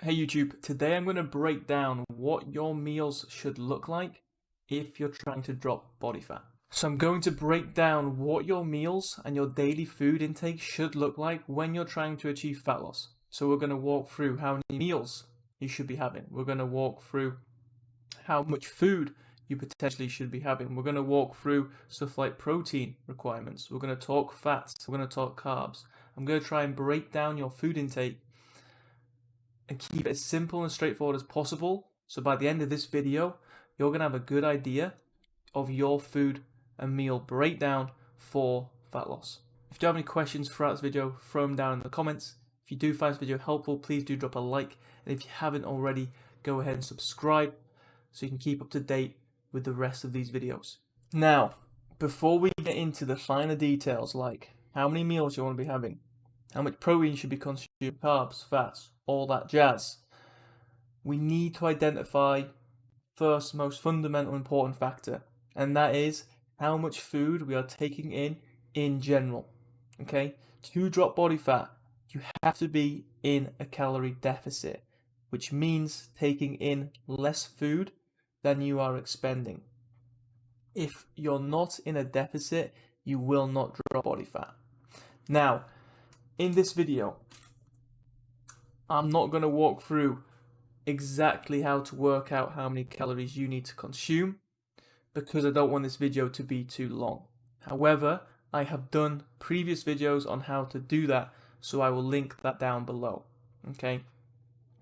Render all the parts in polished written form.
Hey YouTube, today I'm going to break down what your meals should look like if you're trying to drop body fat. So I'm going to break down what your meals and your daily food intake should look like when you're trying to achieve fat loss. So we're going to walk through how many meals you should be having. We're going to walk through how much food you potentially should be having. We're going to walk through stuff like protein requirements. We're going to talk fats. We're going to talk carbs. I'm going to try and break down your food intake and keep it as simple and straightforward as possible. So by the end of this video, you're going to have a good idea of your food and meal breakdown for fat loss. If you have any questions throughout this video, throw them down in the comments. If you do find this video helpful, please do drop a like. And if you haven't already, go ahead and subscribe so you can keep up to date with the rest of these videos. Now, before we get into the finer details like how many meals you want to be having, how much protein should be consumed, carbs, fats, all that jazz, we need to identify first most fundamental important factor, and that is how much food we are taking in general. Okay, to drop body fat, you have to be in a calorie deficit, which means taking in less food than you are expending. If you're not in a deficit, you will not drop body fat. Now, in this video, I'm not going to walk through exactly how to work out how many calories you need to consume because I don't want this video to be too long. However, I have done previous videos on how to do that, so I will link that down below. Okay,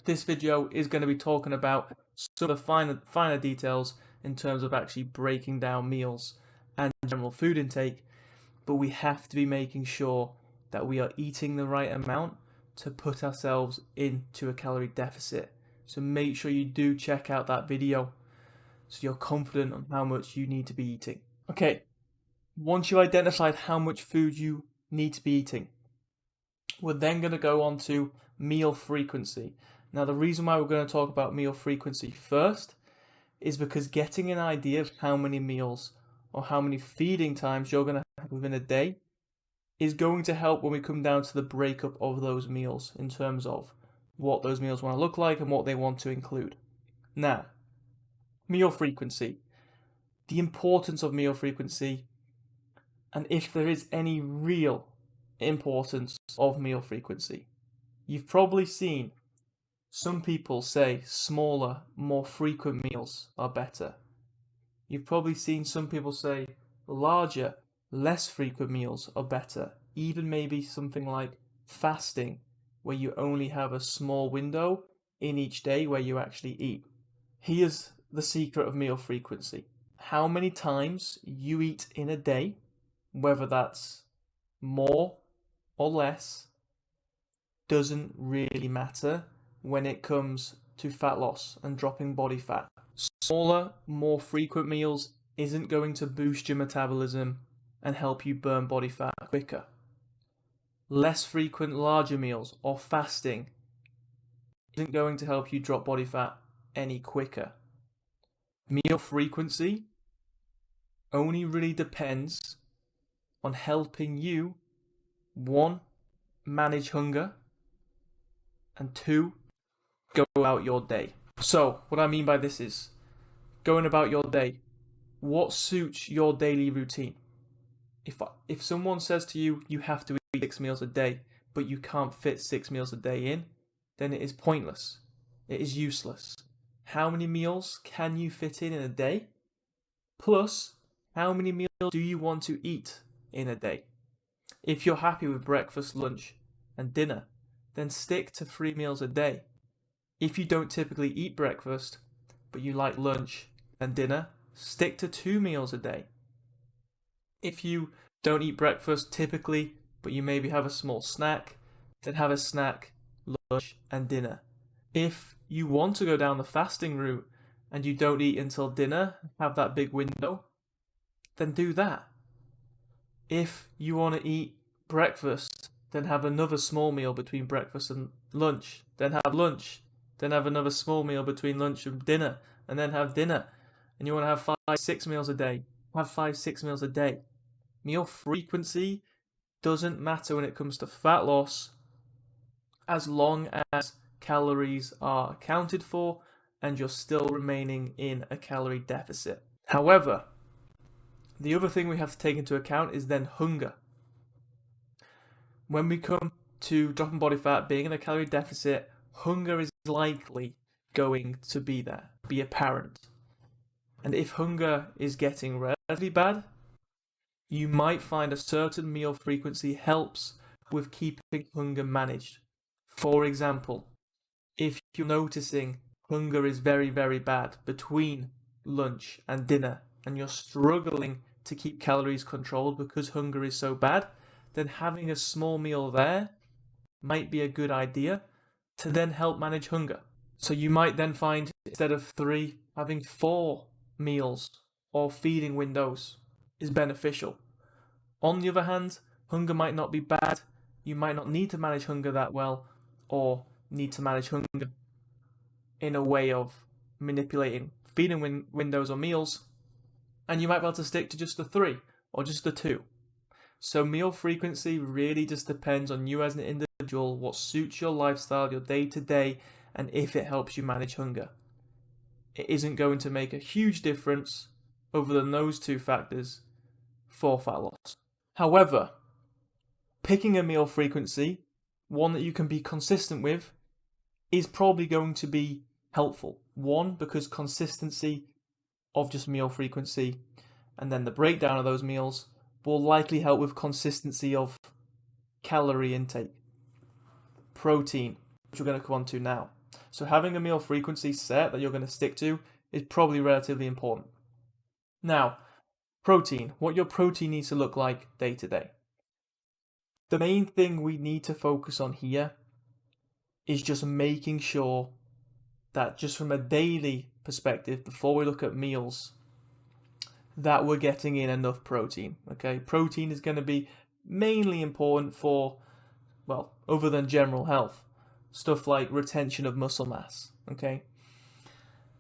this video is going to be talking about some of the finer details in terms of actually breaking down meals and general food intake, but we have to be making sure that we are eating the right amount to put ourselves into a calorie deficit. So make sure you do check out that video so you're confident on how much you need to be eating. Okay, once you identified how much food you need to be eating, we're then going to go on to meal frequency. Now, the reason why we're going to talk about meal frequency first is because getting an idea of how many meals or how many feeding times you're going to have within a day is going to help when we come down to the breakup of those meals in terms of what those meals want to look like and what they want to include. Now, meal frequency, the importance of meal frequency, and if there is any real importance of meal frequency. You've probably seen some people say smaller, more frequent meals are better. You've probably seen some people say larger, less frequent meals are better. Even maybe something like fasting, where you only have a small window in each day where you actually eat. Here's the secret of meal frequency. How many times you eat in a day, whether that's more or less, doesn't really matter when it comes to fat loss and dropping body fat. Smaller, more frequent meals isn't going to boost your metabolism and help you burn body fat quicker. Less frequent, larger meals or fasting isn't going to help you drop body fat any quicker. Meal frequency only really depends on helping you, 1, manage hunger, and 2, go about your day. So what I mean by this is going about your day. What suits your daily routine? If someone says to you, you have to eat 6 meals a day, but you can't fit 6 meals a day in, then it is pointless. It is useless. How many meals can you fit in a day? Plus, how many meals do you want to eat in a day? If you're happy with breakfast, lunch, and dinner, then stick to 3 meals a day. If you don't typically eat breakfast, but you like lunch and dinner, stick to 2 meals a day. If you don't eat breakfast typically, but you maybe have a small snack, then have a snack, lunch, and dinner. If you want to go down the fasting route and you don't eat until dinner, have that big window, then do that. If you want to eat breakfast, then have another small meal between breakfast and lunch, then have lunch, then have another small meal between lunch and dinner, and then have dinner. And you want to have 5, 6 meals a day, have 5, 6 meals a day. Meal frequency doesn't matter when it comes to fat loss as long as calories are accounted for and you're still remaining in a calorie deficit. However, the other thing we have to take into account is then hunger. When we come to dropping body fat, being in a calorie deficit, hunger is likely going to be there, be apparent. And if hunger is getting relatively bad, you might find a certain meal frequency helps with keeping hunger managed. For example, if you're noticing hunger is very, very bad between lunch and dinner, and you're struggling to keep calories controlled because hunger is so bad, then having a small meal there might be a good idea to then help manage hunger. So you might then find, instead of 3, having 4 meals or feeding windows is beneficial. On the other hand, hunger might not be bad. You might not need to manage hunger that well, or need to manage hunger in a way of manipulating feeding windows or meals, and you might be able to stick to just the 3 or just the 2. So meal frequency really just depends on you as an individual, what suits your lifestyle, your day-to-day, and if it helps you manage hunger. It isn't going to make a huge difference other than those 2 factors for fat loss. However, picking a meal frequency, one that you can be consistent with, is probably going to be helpful. One, because consistency of just meal frequency and then the breakdown of those meals will likely help with consistency of calorie intake, protein, which we're going to come on to now. So having a meal frequency set that you're going to stick to is probably relatively important. Now, protein, what your protein needs to look like day to day. The main thing we need to focus on here is just making sure that just from a daily perspective, before we look at meals, that we're getting in enough protein. Okay, protein is going to be mainly important for, well, other than general health, stuff like retention of muscle mass. Okay,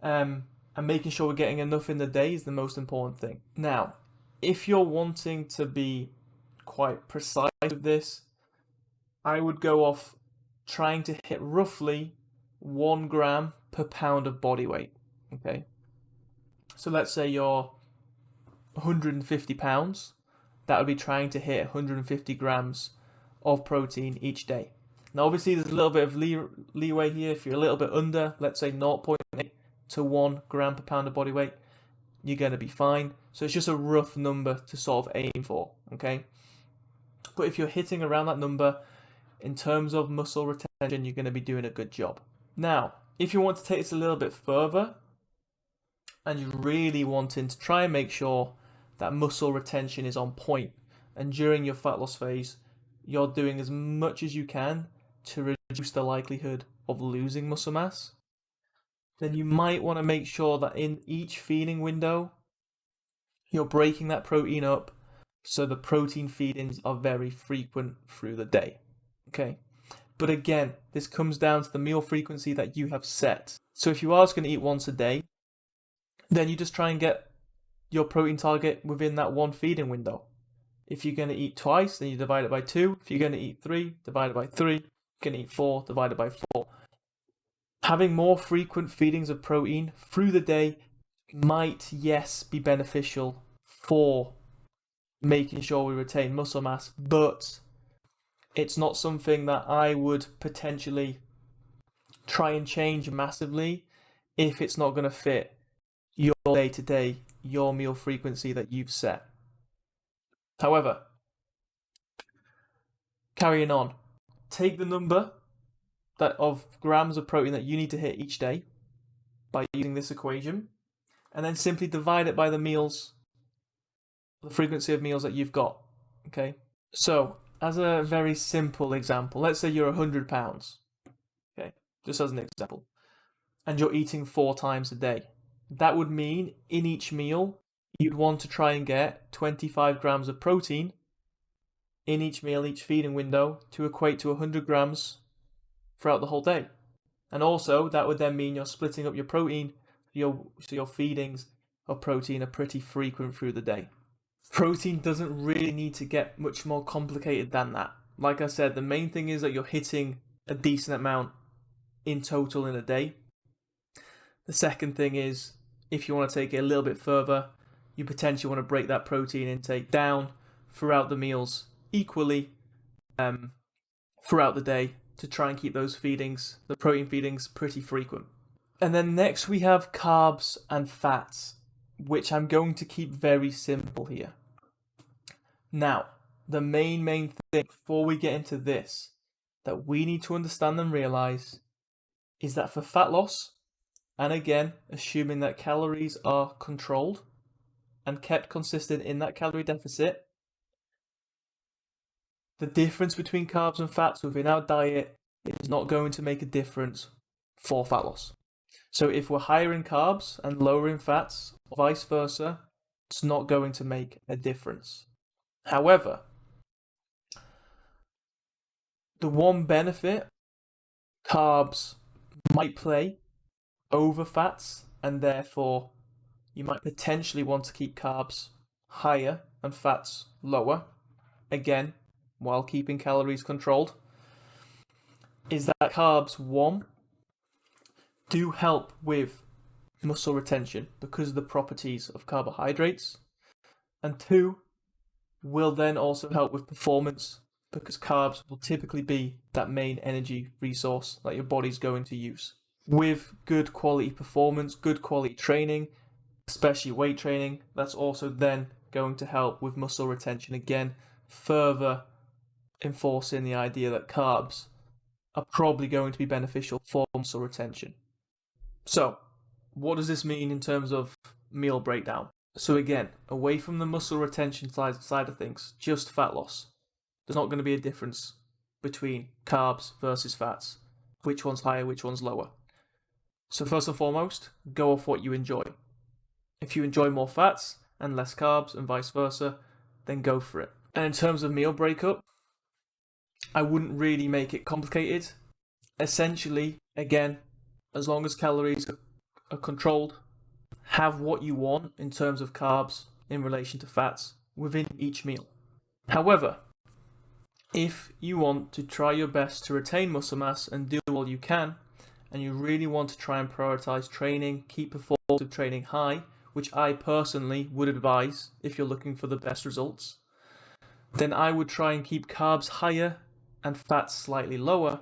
and making sure we're getting enough in the day is the most important thing. Now, if you're wanting to be quite precise with this, I would go off trying to hit roughly 1 gram per pound of body weight. Okay, so let's say you're 150 pounds, that would be trying to hit 150 grams of protein each day. Now obviously there's a little bit of leeway here. If you're a little bit under, let's say 0.8 to 1 gram per pound of body weight, you're going to be fine. So it's just a rough number to sort of aim for, okay? But if you're hitting around that number, in terms of muscle retention, you're going to be doing a good job. Now, if you want to take this a little bit further, and you're really wanting to try and make sure that muscle retention is on point, and during your fat loss phase, you're doing as much as you can to reduce the likelihood of losing muscle mass, then you might want to make sure that in each feeding window, you're breaking that protein up so the protein feedings are very frequent through the day. Okay? But again, this comes down to the meal frequency that you have set. So if you are just going to eat once a day, then you just try and get your protein target within that 1 feeding window. If you're going to eat twice, then you divide it by 2. If you're going to eat 3, divide it by 3. If you're going to eat 4, divide it by 4. Having more frequent feedings of protein through the day might, yes, be beneficial for making sure we retain muscle mass, but it's not something that I would potentially try and change massively if it's not going to fit your day-to-day, your meal frequency that you've set. However, carrying on, take the number of grams of protein that you need to hit each day by using this equation, and then simply divide it by the meals, the frequency of meals that you've got. Okay, so as a very simple example, let's say you're 100 pounds. Okay, just as an example, and you're eating 4 times a day. That would mean in each meal, you'd want to try and get 25 grams of protein in each meal, each feeding window, to equate to 100 grams throughout the whole day. And also, that would then mean you're splitting up your protein, so your feedings of protein are pretty frequent through the day. Protein doesn't really need to get much more complicated than that. Like I said, the main thing is that you're hitting a decent amount in total in a day. The second thing is, if you want to take it a little bit further, you potentially want to break that protein intake down throughout the meals equally throughout the day to try and keep those feedings, the protein feedings, pretty frequent. And then next we have carbs and fats, which I'm going to keep very simple here. Now, the main thing before we get into this that we need to understand and realize is that for fat loss, and again, assuming that calories are controlled and kept consistent in that calorie deficit, the difference between carbs and fats within our diet is not going to make a difference for fat loss. So if we're higher in carbs and lower in fats, or vice versa, it's not going to make a difference. However, the one benefit carbs might play over fats, and therefore you might potentially want to keep carbs higher and fats lower, again, while keeping calories controlled, is that carbs, one, do help with muscle retention because of the properties of carbohydrates, and two, will then also help with performance because carbs will typically be that main energy resource that your body's going to use. With good quality performance, good quality training, especially weight training, that's also then going to help with muscle retention, again, further enforcing the idea that carbs are probably going to be beneficial for muscle retention. So, what does this mean in terms of meal breakdown? So again, away from the muscle retention side of things, just fat loss. There's not going to be a difference between carbs versus fats. Which one's higher, which one's lower. So first and foremost, go off what you enjoy. If you enjoy more fats and less carbs and vice versa, then go for it. And in terms of meal breakup, I wouldn't really make it complicated. Essentially, again, as long as calories are controlled, have what you want in terms of carbs in relation to fats within each meal. However, if you want to try your best to retain muscle mass and do all you can, and you really want to try and prioritize training, keep performance of training high, which I personally would advise if you're looking for the best results, then I would try and keep carbs higher and fats slightly lower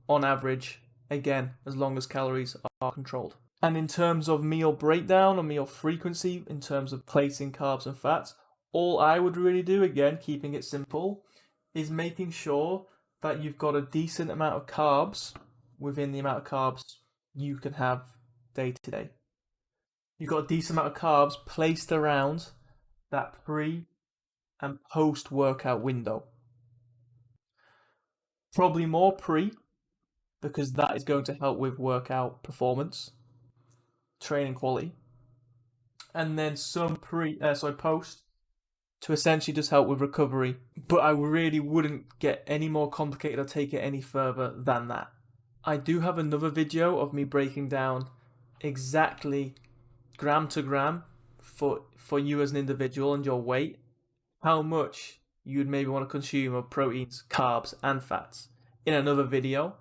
on average, again, as long as calories are controlled. And in terms of meal breakdown or meal frequency, in terms of placing carbs and fats, all I would really do, again, keeping it simple, is making sure that you've got a decent amount of carbs within the amount of carbs you can have day to day. You've got a decent amount of carbs placed around that pre and post workout window. Probably more pre, because that is going to help with workout performance, training quality, and then some post to essentially just help with recovery. But I really wouldn't get any more complicated or take it any further than that. I do have another video of me breaking down exactly gram to gram for you as an individual and your weight, how much you'd maybe want to consume of proteins, carbs, and fats in another video.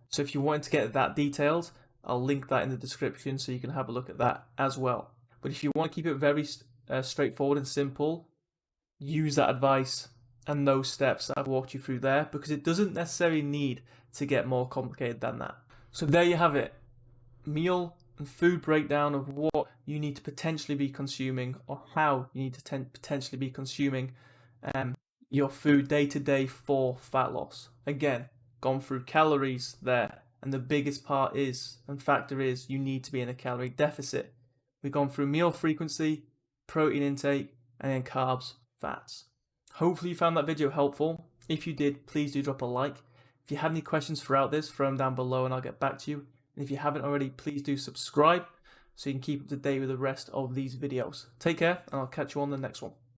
So if you want to get that detailed, I'll link that in the description so you can have a look at that as well. But if you want to keep it very straightforward and simple, use that advice and those steps that I've walked you through there, because it doesn't necessarily need to get more complicated than that. So there you have it. Meal and food breakdown of what you need to potentially be consuming, or how you need to potentially be consuming your food day to day for fat loss. Again, gone through calories there, and the biggest part is and factor is you need to be in a calorie deficit. We've gone through meal frequency, protein intake, and then carbs, fats. Hopefully you found that video helpful. If you did, please do drop a like. If you have any questions throughout this, throw them down below and I'll get back to you. And if you haven't already, please do subscribe so you can keep up to date with the rest of these videos. Take care, and I'll catch you on the next one.